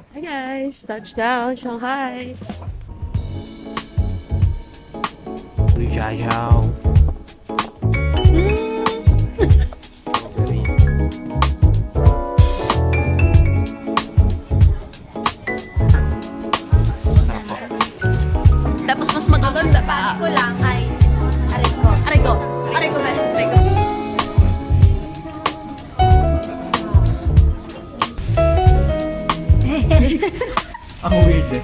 Hi guys, touchdown Shanghai. Zhujiao. Tapos mas magaganda pa. Ko lang ay aray ko. Aray ko. Aray ko ba? Aray ko. Ang weird eh.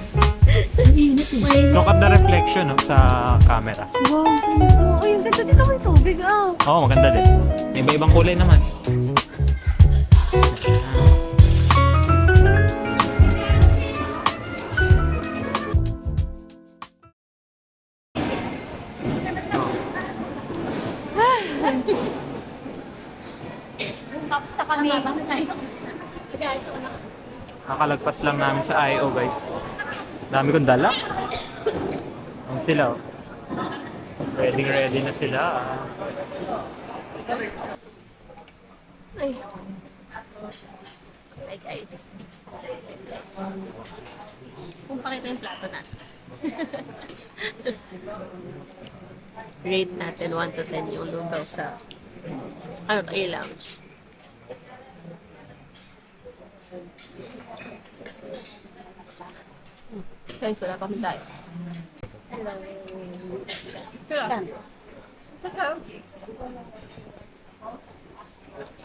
Look at the reflection sa camera. Wow, ganda. Ay, yung ganda dito may tubig Oo, maganda din. May iba-ibang kulay naman. Tapos na kami. Nakalagpas lang namin sa I.O. guys. Dami kong dala. Ang sila oh. Ready na sila. Ay. Hi guys. Kung pakita yung plato natin. Rate natin 1 to 10 yung lugaw sa ano to, A-Lounge. Guys, wala pa kami tayo. Hello.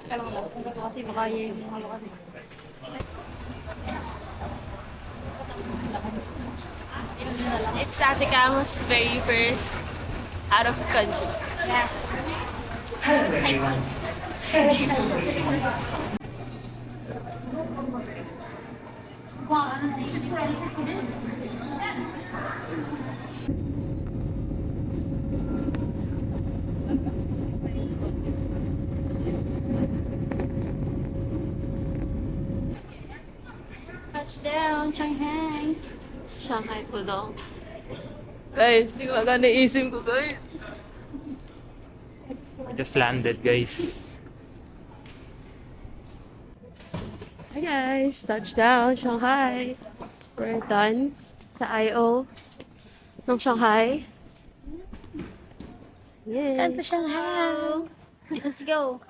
Kala ko lang. Kasi baka yung halukan. It's Ate Camo's very first out of country. Yes. Touchdown, Shanghai. Shanghai Pudong. Guys, di ko maganda isim ko guys. I just landed guys. Hi guys, touchdown Shanghai. We're done sa I.O. ng Shanghai. Yay! Kanta Shanghai. Let's go.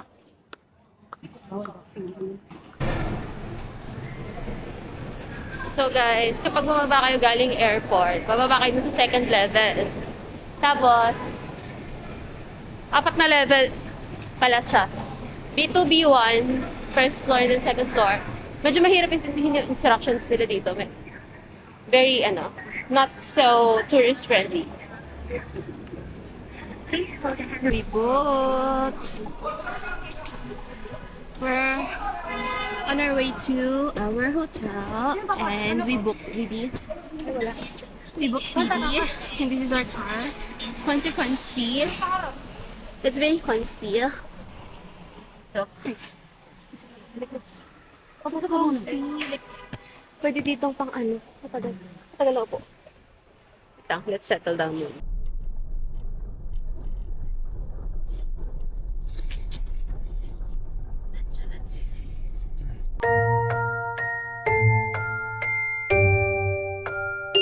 So guys, kapag bumaba kayo galing airport, bababa kayo dun sa second level. Tapos, 4 na level pala siya. B2, B1, first floor and second floor. Medyo mahirap intindihin yung instructions nila dito. Very, not so tourist friendly. We booked. We're on our way to our hotel and we booked BB. We booked BB and this is our car. It's fancy. It's very fancy. Look. It's so comfy. Like, pwede ditong pang matagal ako po. Wait lang, let's settle down muna.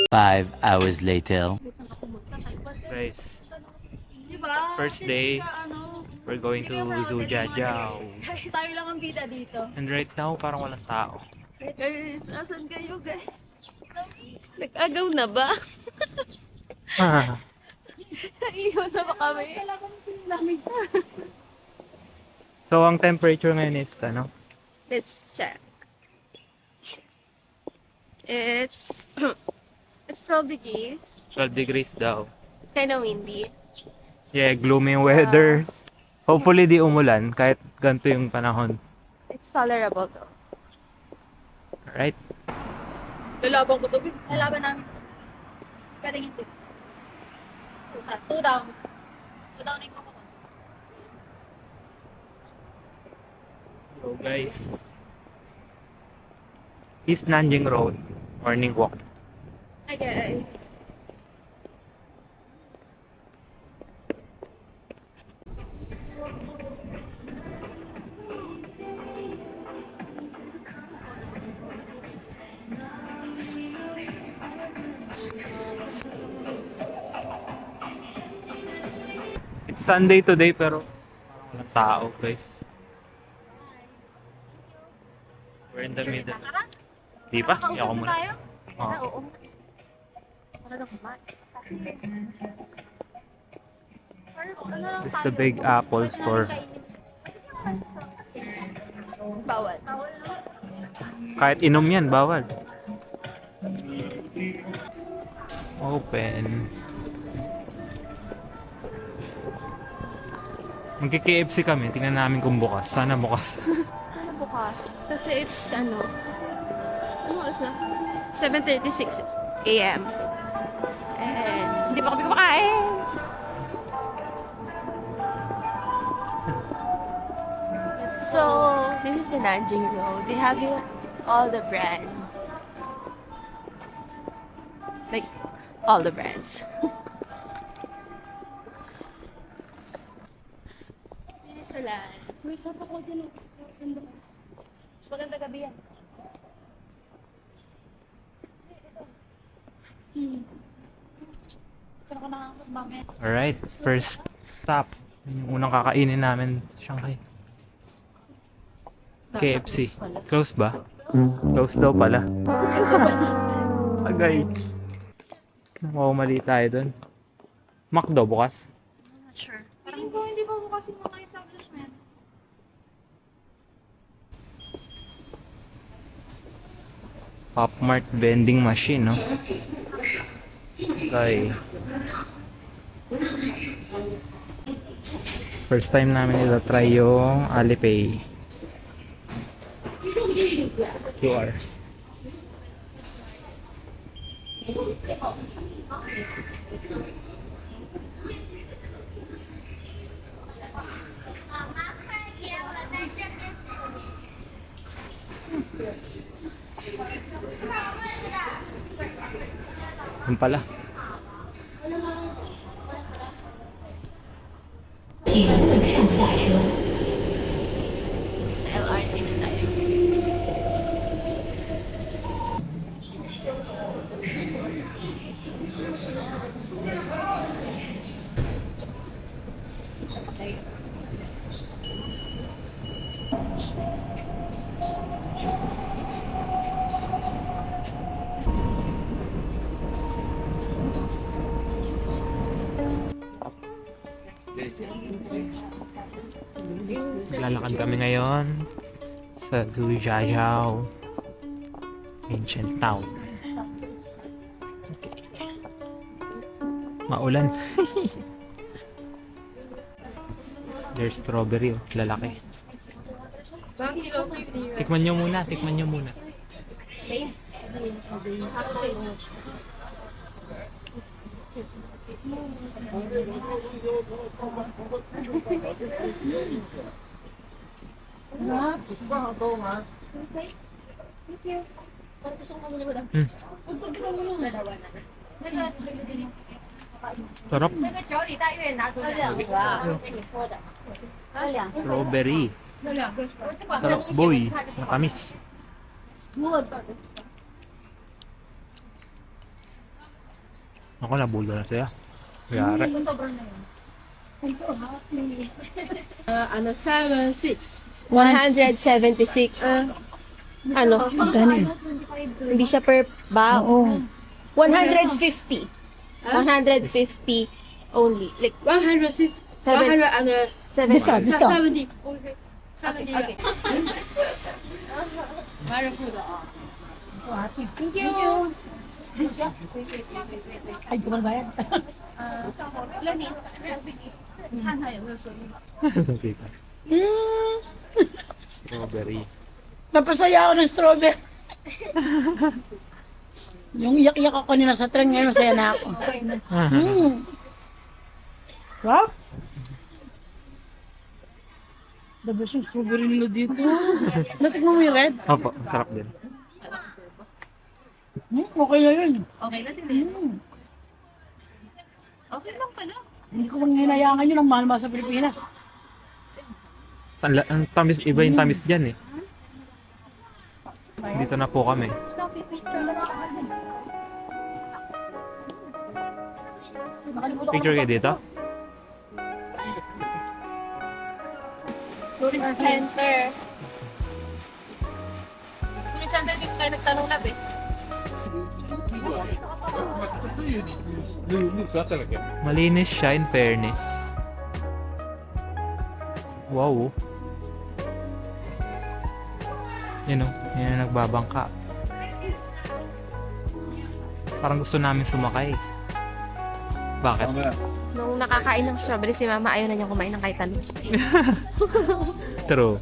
Five hours later. Guys, Diba? first day, we're going to Zhujiao. Tayo lang ang bida dito. And right now, parang walang tao. Guys, asan kayo guys? Nag-agaw na ba? Naiiwan na ba kami? So, ang temperature ngayon is, Let's check. It's it's 12 degrees. 12 degrees daw. It's kind of windy. Yeah, gloomy weather. Hopefully di umulan kahit ganito yung panahon. It's tolerable though. Right? Lalaban ko to. Lalaban namin. Pwede hindi. Two down. Two down yung kuko. So guys, East Nanjing Road, morning walk. Hi guys. Sunday today pero parang walang tao guys. We're in the middle. Di pa? Hindi ako muna. Oo. This is the Big Apple store. Bawal. Kahit inom yan, bawal. Open. Magki-KFC kami. Tingnan namin kung bukas. Sana bukas. Sana bukas. Kasi it's, ano oras na? 7:36 a.m. And hindi pa kami kumakain. So, this is the Nanjing Road. They have here all the brands. Like, all the brands. Pinisalan. May sarap ako din. Mas maganda gabi yan. Saan ka nakakot mamaya? Alright, first stop. Yung unang kakainin namin, Shanghai. KFC. Close ba? Close daw pala. Agay. Mali tayo dun. McDo bukas. Not sure. Parang ko hindi pa bukas yung mga establishment. Pop Mart vending machine, no? Okay. First time namin ito-try yung Alipay. QR. Yun pala. Sa LRT na tayo. Lalakad kami ngayon sa Zujiajiao Ancient Town. Okay. Maulan. There's strawberry, oh. Lalaki. Tikman nyo muna, tikman nyo muna. Sarap. Strawberry. Sarap, boy. Matamis. Ako, nabulo na siya. Yari. 176. Ano? Hindi siya per box. 150. 150 only. Like 106, 7 170. 70. Okay. 70. Okay. Thank you. Ay, kumalbayad. Strawberry. Napasaya ako ng strawberry. Yung iyak-iyak ako nila sa tren ngayon, masaya na ako. Wow! The best yung strawberry nila dito. Natikman mo yung red? Opo, sarap din. Okay na yun. Okay na din. Okay lang pala. Hindi ko mang hinayangan yun ang mahal-mahal sa Pilipinas. Ang tamis, iba yung tamis dyan eh. Dito na po kami. Picture kayo dito? Tourist center. Tourist center dito tayo nagtanong lab eh. Malinis siya in fairness. Wow. Yan o, yan ang nagbabangka. Parang gusto namin sumakay. Bakit? Nung nakakain ng strawberry si Mama, ayaw na niyang kumain ng kahit ano. True.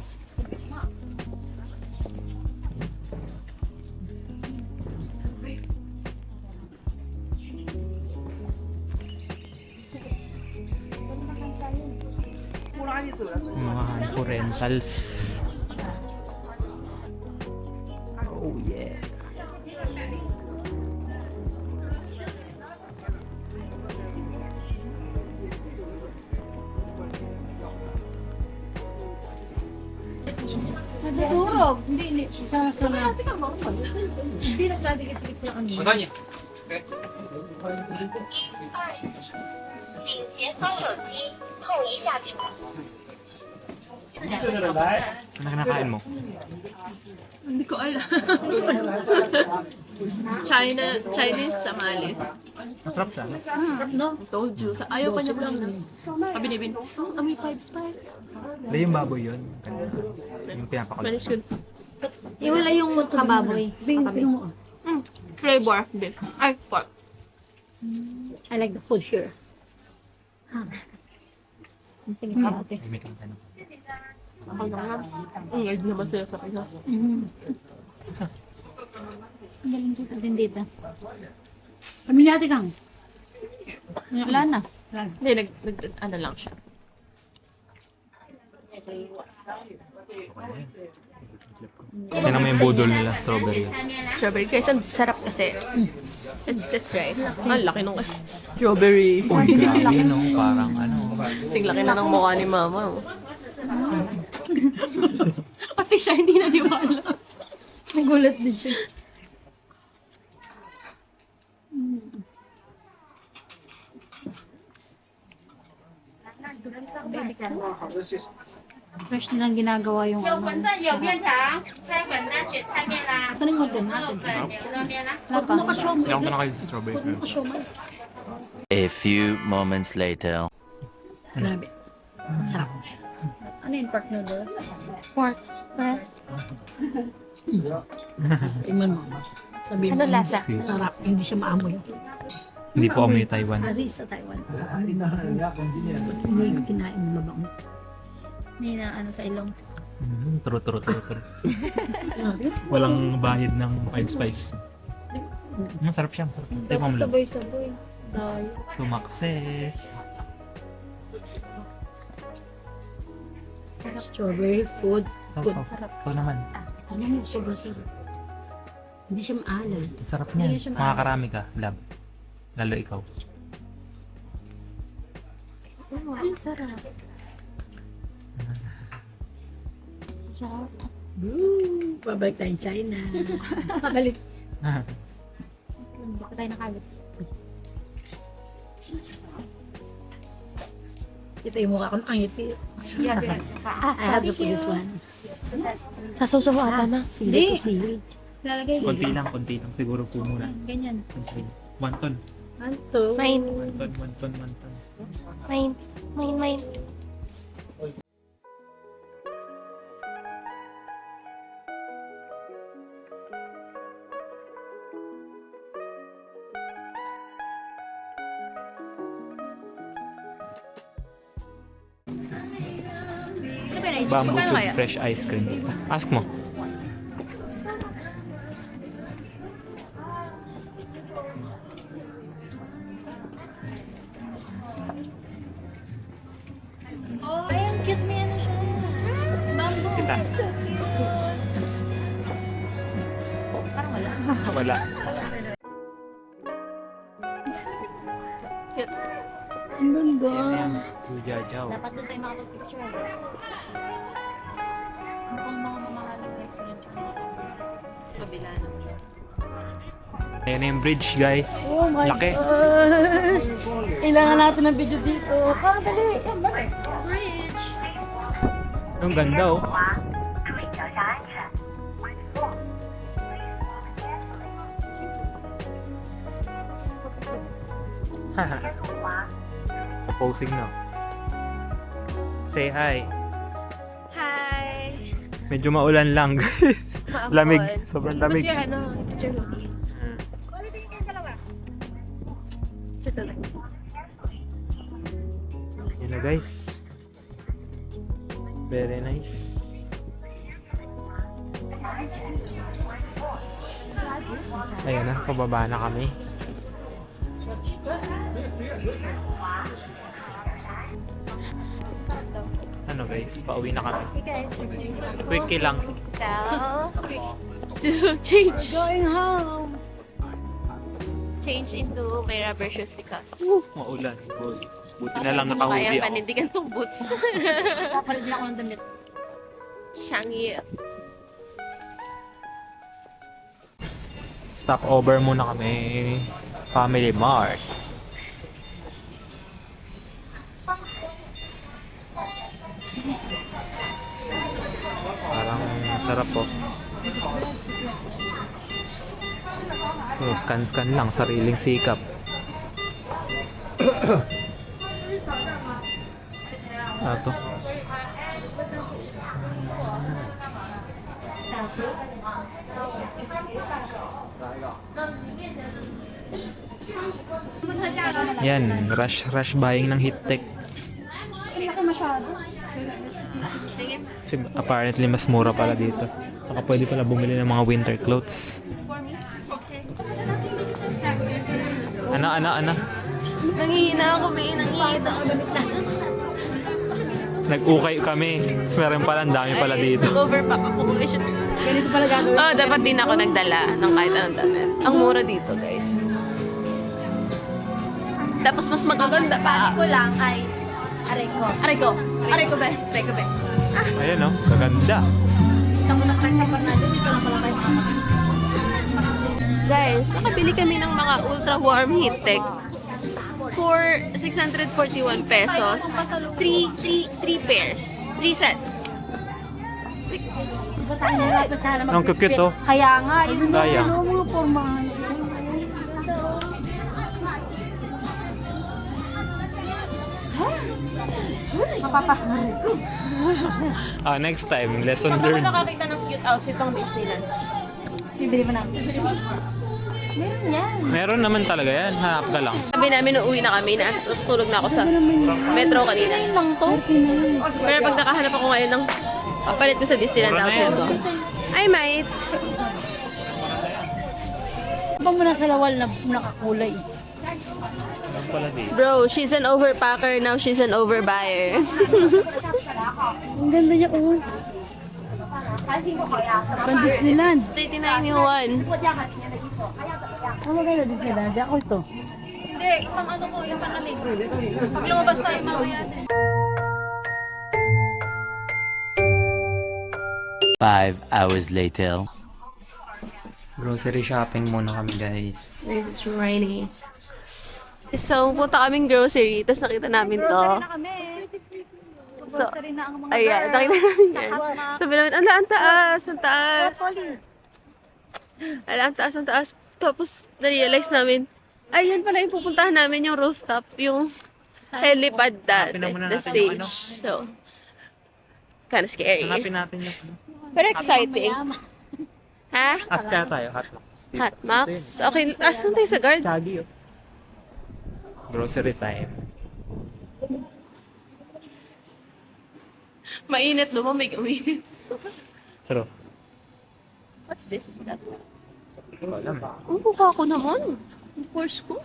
Mga Hanko Rentals. Oh yeah. Nadurog. Hindi. Isa sa na. Hindi na sa dikit-dikit sa kanila. 请前方手机后移下屏。 Ano kinakain mo? Hindi ko alam. Chinese tamales. Masarap siya. No, told you. Ayaw pa niya lang. Sabi ni Bin, amoy 5-spy. Hindi yung baboy yun. Yung But pinapakulit. it's good. Iwala yung kababoy. Flavor, beef. Ay, pork. I like the food here. May tanong. Ako na nga. Ang egg naman sila sa kanya. Ang galing dito din dito. Kami natin kang. Wala na. Hindi, ano lang siya. Tignan mo yung budol nila, strawberry. Strawberry. Guys, ang sarap kasi. That's right. Ang laki nung strawberry. Uy, grabe no. Parang ano. Sing laki na ng mukha ni Mama. Pati siya hindi naniwala. Nagulat din siya. Fresh nilang ginagawa yung ano. 馄饨有面条，菜馄饨选菜面啦， Saan yung hotel natin? 粉牛肉面啦。 Wala pa. Hindi ako na kayo sa strawberry. A few moments later. Grabe. Sarap. Ano yung pork noodles? Pork. Tingnan mo. Sabihin Ano lasa? sarap. Hindi siya maamoy. Hindi po kami Taiwan. Kasi sa Taiwan. Hindi kinain mo labang. May na ano sa ilong. True. Walang bahid ng 5 spice. Masarap siya, masarap. Tingnan mo lang. Sabay-sabay. Dahil. Sumakses. Strawberry food. Good. Ikaw naman. Ano mo, sobrang sarap. Hindi siya maalay. Sarap niyan. Hindi siya maalat. Makakarami ka, lab. Lalo ikaw. Ang sarap. Sarap. Pabalik tayong China. Pabalik. Ah, Baka tayo nakalit. Ito yung mukha ko ng ngiti. I have to put this one. Sasaw-saw ata na. Sili ko sili. Lalagay. konti lang siguro po muna. Ganyan. Konti. 1 ton. Anto. Mine. 1 ton. Mine. Bamboo Magkano tube kaya? fresh ice cream dito. Ask mo. Ay, ang cute may ano siya. Bamboo. Kita. Parang wala. Wala. Ang ganda. Yan. Sujajaw. Dapat doon tayo makapag-picture. Mukhang mga mamahaling restaurant siya. Sa kabila na. Ayan na yung bridge, guys. Oh my Laki. gosh! Kailangan natin ng video dito. Dali! Bridge! Ang ganda oh. Posing na. Say hi. Hi! Medyo maulan lang guys. Lamig. Sobrang lamig. What's your, what's your routine? Ito lang. Yun na guys. Very nice. Ayan na, pababa na kami. Ano guys, pauwi na kami. Hey guys, we're going to Quickie lang. hotel to change. Going home. Change into my rubber shoes because Maulan. Buti na lang kaya naka-hoodie ako. panindigan tong boots. Papalit din ako ng damit. Shangi. Stop over muna kami. Family Mart. Parang masarap po. Oh, scan lang, sariling sikap. Ato. Yan, rush buying ng Hittech. Apparently mas mura pala dito. Saka pwede pala bumili ng mga winter clothes. Ana. Nangihina ako, may nangihina ako. Nag-ukay kami. Tapos meron pala, ang dami pala dito. Overpack ako. Ganito pala gagawin. Oh, dapat din ako nagdala ng kahit anong damit. Ang mura dito, guys. Tapos mas magaganda pa. ko lang ay Aray ko, be. Aray ko, be. Ayan oh, kaganda. kita mo na tayo sa Bernardo. Dito lang pala tayo makakapit. Guys, nakabili kami ng mga ultra warm Hittech for 641 pesos. 3 pairs. 3 sets. Diba tayo nilapit sa halaman? Ang cute oh. Kaya nga, yun Sayang. yung mga pormahan. Mapapahari ko. Next time, lesson Pag ako learned. nakakita ng cute outfit pang Disneyland. Bibili mo na. Meron yan. Meron naman talaga yan. Hanap ka lang. Sabi namin, uuwi na kami. Tulog na ako sa metro kanina. Lang to. Pero pag nakahanap ako ngayon ng papalit ko sa Disneyland Mura na outfit yan. ko, I might. Habang mo nasa lawal na nakakulay. Meron pala dito. Bro, she's an overpacker. Now she's an overbuyer. Ang ganda niya, oh. Pang Disneyland. 39 yung one. Ano kayo Disneyland? Ako ito. Hindi, pang ano ko, yung panlamig. Pag lumabas tayo mamaya. 5 hours later. Grocery shopping muna kami guys. It's rainy. So, punta kaming grocery, tapos nakita namin to. Grocery na kami. Grocery na ang mga Ayan, girl. nakita namin yan. Hotmax. Sabi namin, ang taas, ang taas. Ang taas, ang taas. Tapos, na-realize namin, ayan pala yung pupuntahan namin, yung rooftop, yung helipad dati, Hanapin na muna the natin stage. yung ano. So, kind of scary. Hanapin natin yung Pero exciting. Ha? Aska tayo, Hotmax. Dito. Hot Max? Okay, asan tayo sa guard? Chagi oh. Grocery time. Mainit, lumamig, uminit. Pero, What's this? alam. Ang mukha ko naman. Of course ko.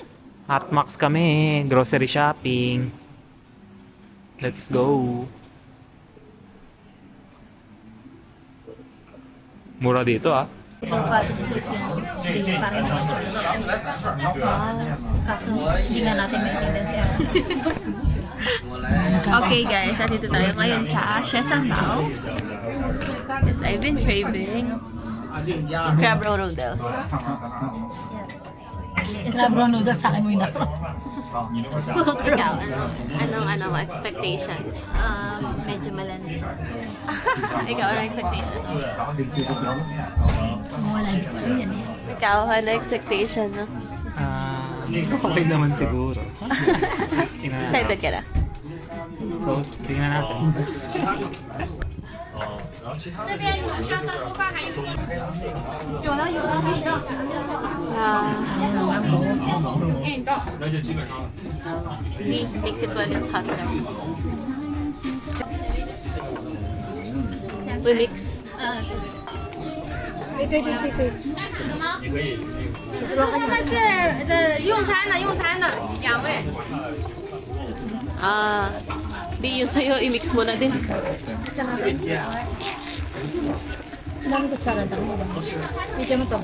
Hotmax kami. Grocery shopping. Let's go. Mura dito ah. Ito pa, split yung big parang kaso hindi nga natin maintindihan siya. Okay guys, andito tayo ngayon sa Shesambao. Yes, I've been craving crab roll noodles. Crab roll noodles sa akin mo yun. Ikaw, anong expectation? Medyo malalim. Ikaw, anong expectation? Wala din ko yan eh. Ikaw, anong expectation, no? Okay naman siguro. Tingnan natin. Excited ka na? So, tingnan natin. Me, mix it when it's hot now. We mix. 他们是用餐的两位。 Di yung sa'yo, i-mix mo na din. Dami ko tsara daw. Medyo mo to.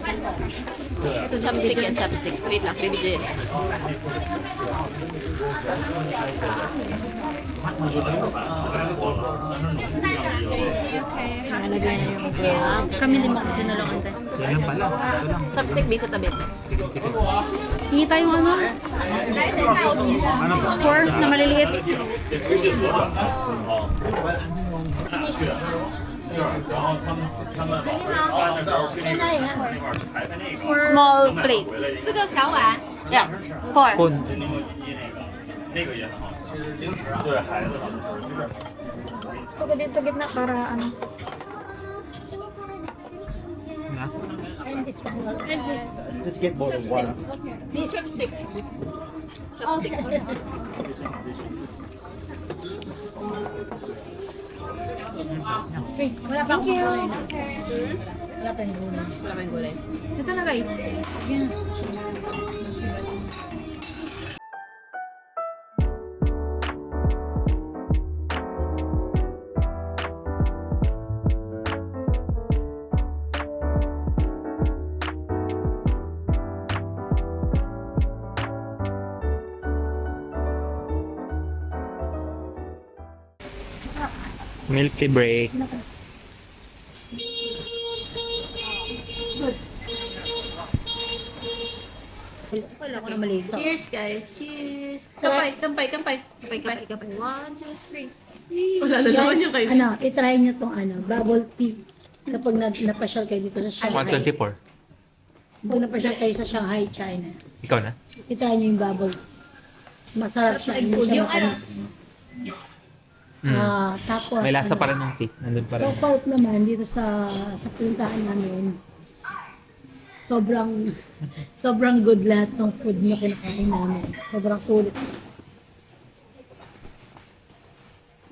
Chopstick yan, chopstick. Wait lang, bibigyan. Nalagay na yung crab. Kami din makapinulungan tayo. Yan lang pala. Ito lang. Chopstick, base sa tabi. Hingi tayong ano? Pork na maliliit. Small plates. 4个小碗。 Yeah, 4. Spoon. Sugod din sa gitna para ano. Nasa. And this one. And this. Just get more than one. This chopstick. Chopstick. Okay, wala pa akong gulay. Wala pa yung gulay. Wala ba yung gulay? Ito na guys. Yan. Milky break. Wala ko na mali. So, Cheers, guys. Cheers. Kampay. 1, 2, 3. guys, ano, itry nyo tong ano, bubble tea. Kapag napasyal kayo dito sa Shanghai. 124. Kapag napasyal kayo sa Shanghai, China. Ikaw na? Itry nyo yung bubble tea. Masarap siya. Hindi siya matamis. Tapos, May lasa ano, pa rin ng tea. Nandun pa So rin. out naman dito sa puntahan namin. Sobrang good lahat ng food na kinakain namin. Sobrang sulit.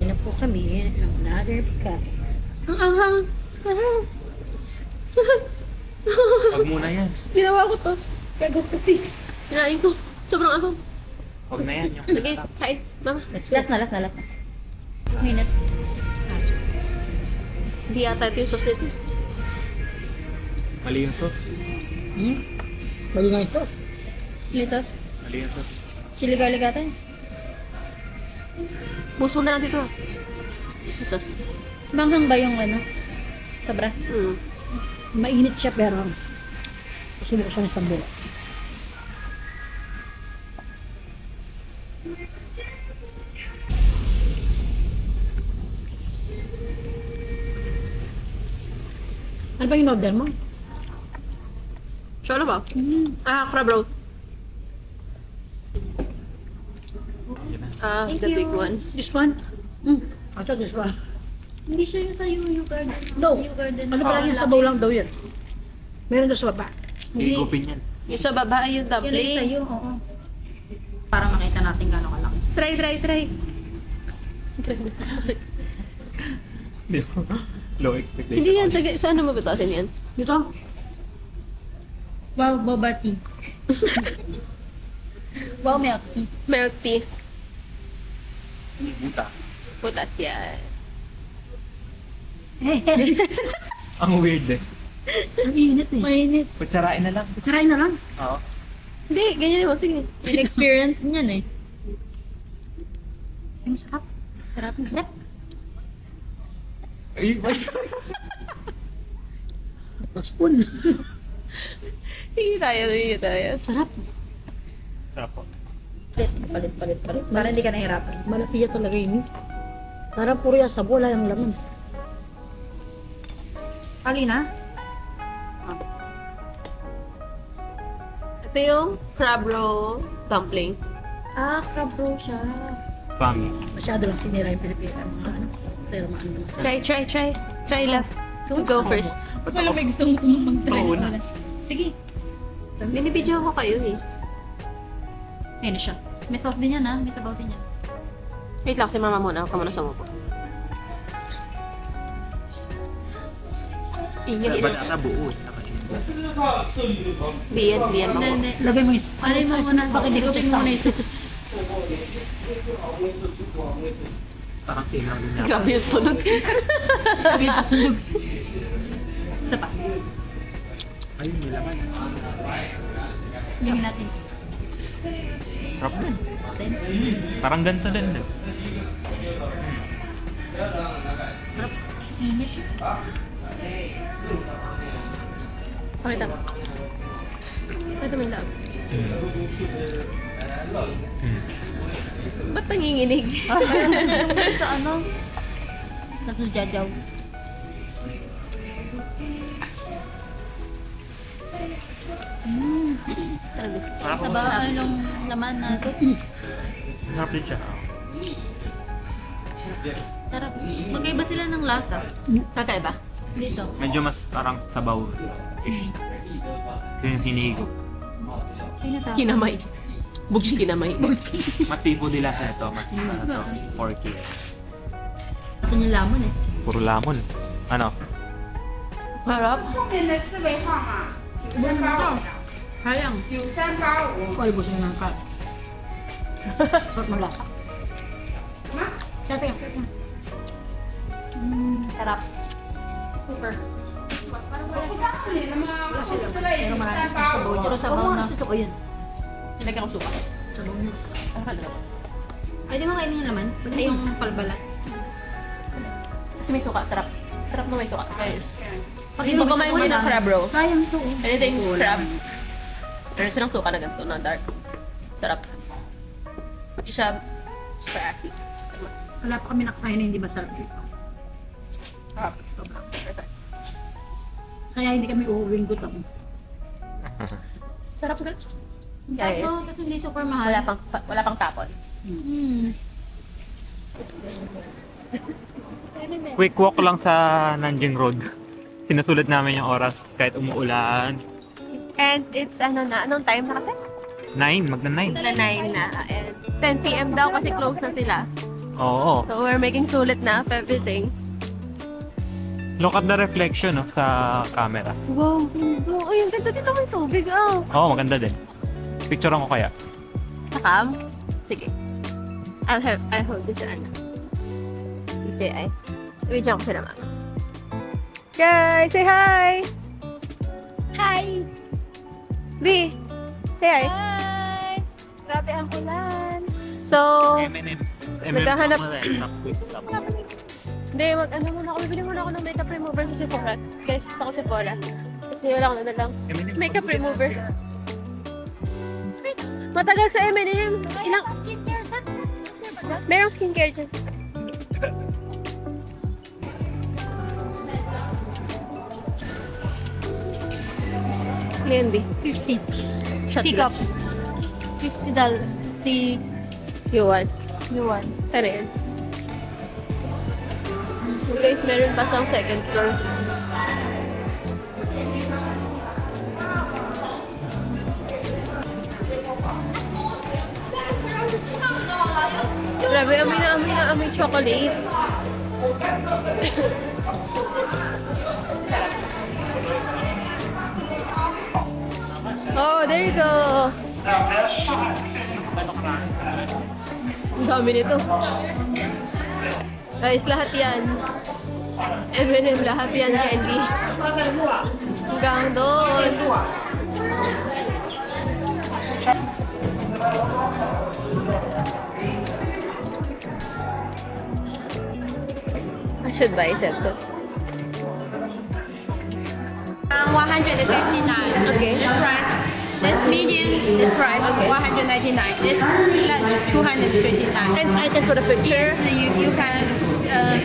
Yan na po kami ng another cut. Wag muna yan. Ginawa ko to. Kaya kasi. Kinain ko. Sobrang ahong. Wag na yan. Yung Okay, kain. Mama. Last na. Minute. Hindi yata ito yung sauce nito. mali yung sauce. Mali nga yung sauce. May sauce? Mali yung sauce. Chili garlic ata yun. Buhos mo na lang dito. Yung sauce. Manghang ba yung ano? Sobra? Mainit siya pero gusto ko siya ng sambo. Ano ba yung order mo? Siya ano ba? Crab roll. The big one. This one? I thought this one. Hindi siya yung sa Yu Garden. No. Yu Garden. Ano ba lang yung sabaw lang daw yan? Meron doon sa baba. Igupin yan. Yung sa baba ay yung Yan yung sa dumpling. Yu, oo. Para makita natin gano'ng kalaki. Try. Di ba? Low expectation. Hindi yan. Sa ano mabitasin yan? Dito? Wow, boba tea. Wow, milk tea. Milk tea. Buta. Putas yan. Ang weird eh. Ang init eh. Mainit. Kutsarain na lang. Try na lang. Oo. Hindi, ganyan mo. Sige. Yung experience niyan eh. Yung sarap. Sarap. Sarap. Ay, Spoon. Sige tayo. Sarap. Sarap po. Palit. Para hindi ka nahirapan. Malaki talaga yun. Parang puro yung sabo, wala yung laman. Alina? Ito yung crab roll dumpling. Ah, crab roll siya. Pami. Masyado lang sinira yung Pilipinas. Ano? Pero maano naman sa... Try left. You go first. Wala may gusto mo mag-try. Mauna. Sige. Binibidyo ko kayo eh. Ayun na siya. May sauce din yan ha. May sabaw din yan. Wait lang si mama muna. Huwag ka muna sumuko. Ingay Banana buo. Biyan. Hindi. Lagay mo yung... Alay mo muna. Bakit di ko muna yung... Parang sinaw din niya. Grabe yung tunog. Isa pa. Ayun, may laman. Gawin natin. Sarap din. Then, Parang ganito din. init. Pakita mo. Pakita mo yung loob. Ba't nanginginig? Sa ano? Natuljajaw. Sarap Sa ba anong laman na soup? Sarap din siya. Sarap. Magkaiba sila ng lasa. Kakaiba? Dito. Medyo mas parang sabaw. Fish. Yun yung hinihigo. Kinamay. Bugs kinamay. Mas seafood nila sa ito. Mas ano to, porky. Ito yung lamon eh. Puro lamon. Ano? Harap. Sayang. 9385. Ay, busog ng ka. Sarap ng lasa. Dati nga, sarap. Sarap. Super. Pero marami kong sabaw niya. Pero sabaw na. Sabaw yan. Nilagyan ko suka. Sabaw niya masarap. Ano ka dalawa? Pwede mo kainin yung laman? Pwede yung palbalat. Kasi may suka. Sarap. Sarap na may suka. Guys. Pag Hindi ko kumain muna ng crab roll. Sayang to. Anything crab. Meron silang suka na ganito na dark. Sarap. Hindi siya super acid. Wala pa kami nakakain na hindi masarap dito. Sarap. Perfect. Kaya hindi kami uuwing gutom. Sarap guys. Guys. Guys. Kasi hindi super mahal. Wala pang tapon. Quick walk lang sa Nanjing Road. Sinusulat namin yung oras kahit umuulan. And it's anong time na kasi? 9, magna 9. Na 9 na. And 10 p.m. daw kasi close na sila. Oo. So we're making sulit na of everything. Look at the reflection no, sa camera. Wow, ganda. Ay, ang ganda din naman yung tubig. Oh. Oo, maganda din. Picturean ko kaya. Sa cam? Sige. I'll hold this on. DJI. Video ko sila mama. Guys, say hi! Hi! B! Say hi! Hi! Grabe ang ulan. So, M&M's. Naghahanap- Not quick stop. hindi, mag-ano muna ako. Bibili muna ako ng makeup remover sa Sephora. Guys, punta ko sa Sephora. Kasi wala akong nadalang M&M's. makeup remover. Matagal sa M&M's. Ilang... Merong skincare dyan. Lendi. 50. Shot Pick up. glass. $50. Yuan. Yuan. Ano yan? So guys, meron pa siyang second floor. Grabe, amoy na amoy chocolate. Oh, there you go. Ang dami nito. Guys, lahat yan. M&M, lahat yan candy. Hanggang doon. I should buy that too. 159. Okay. This price This medium, this price 199. This large 229. And I can put a picture. Yes, you can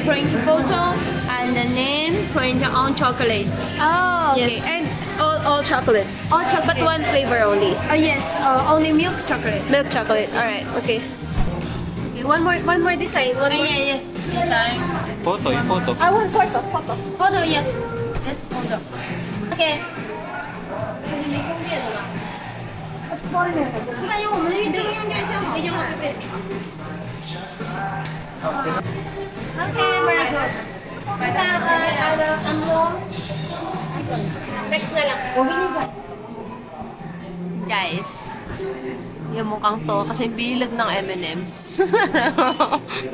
print photo and the name, print on chocolate. Oh, okay. Yes. And all chocolates. All chocolate. But one flavor only. Yes, only milk chocolate. Milk chocolate. All right. Okay. Okay, one more design. One more. Yeah, yes. Design. Photo, yung photo. I want photo. Photo, yes. Yes, photo. Okay. 你感觉我们的这个用电箱好？ Okay, very good. And more. Next na lang. Guys, yung mukhang to kasi bilog ng M&M's.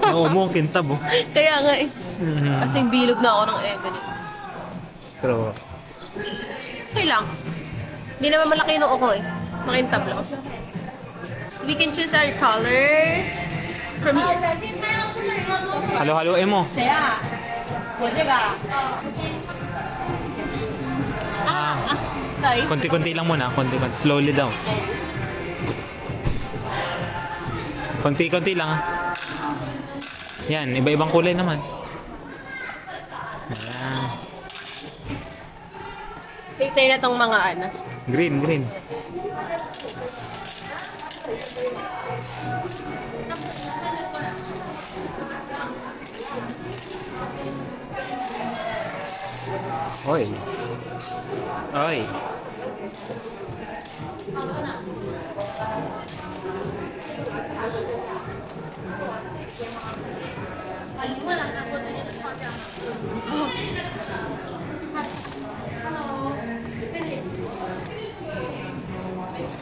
Oo mo, ang kintab oh. Kaya nga eh. Mhm. Kasing bilog na ako ng M&M. Pero, Okay lang. Hindi naman malaki yung uko eh. Makintab lang. We can choose our colors from here. halo-haloin mo. 谁啊？我这个啊。 Ah, Sorry. konti-konti lang muna, konti-konti. Slowly daw. Konti-konti lang. Yan, iba-ibang kulay naman. Ayan. Hintay na tong mga ano. Green, green. Oy. Oy.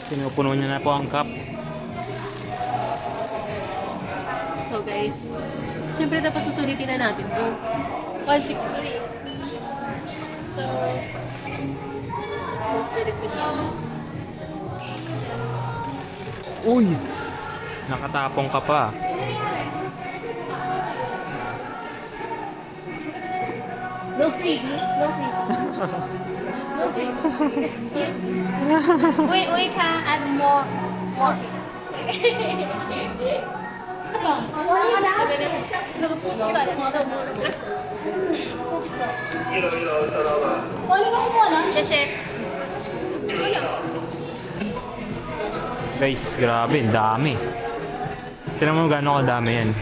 Pinupuno niya na po ang cup. So guys, syempre dapat susulitin na natin to. 160. So, Uy! Nakatapong ka pa. no freebie, no freebie. No freebie. We can add more. Guys, grabe, ang dami. Tignan mo gano'ng kadami yan.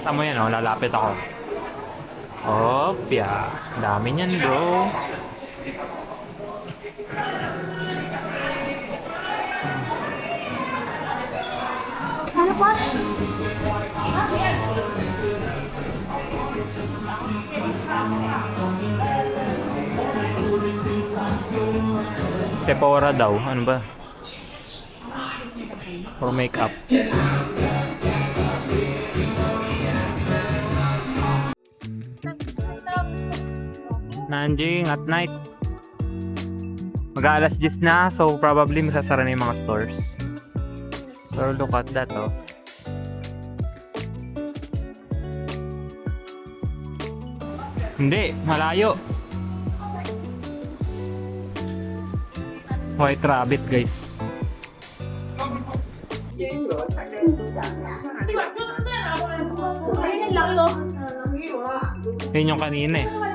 Tama yan, oh, lalapit ako. Opya, dami niyan bro. Sephora daw, ano ba? For makeup. Nanjing at night. Mag-aalas 10 na, so probably masasara na yung mga stores. So look at that, oh. Hindi, malayo. White rabbit, guys. Yun yung kanina eh.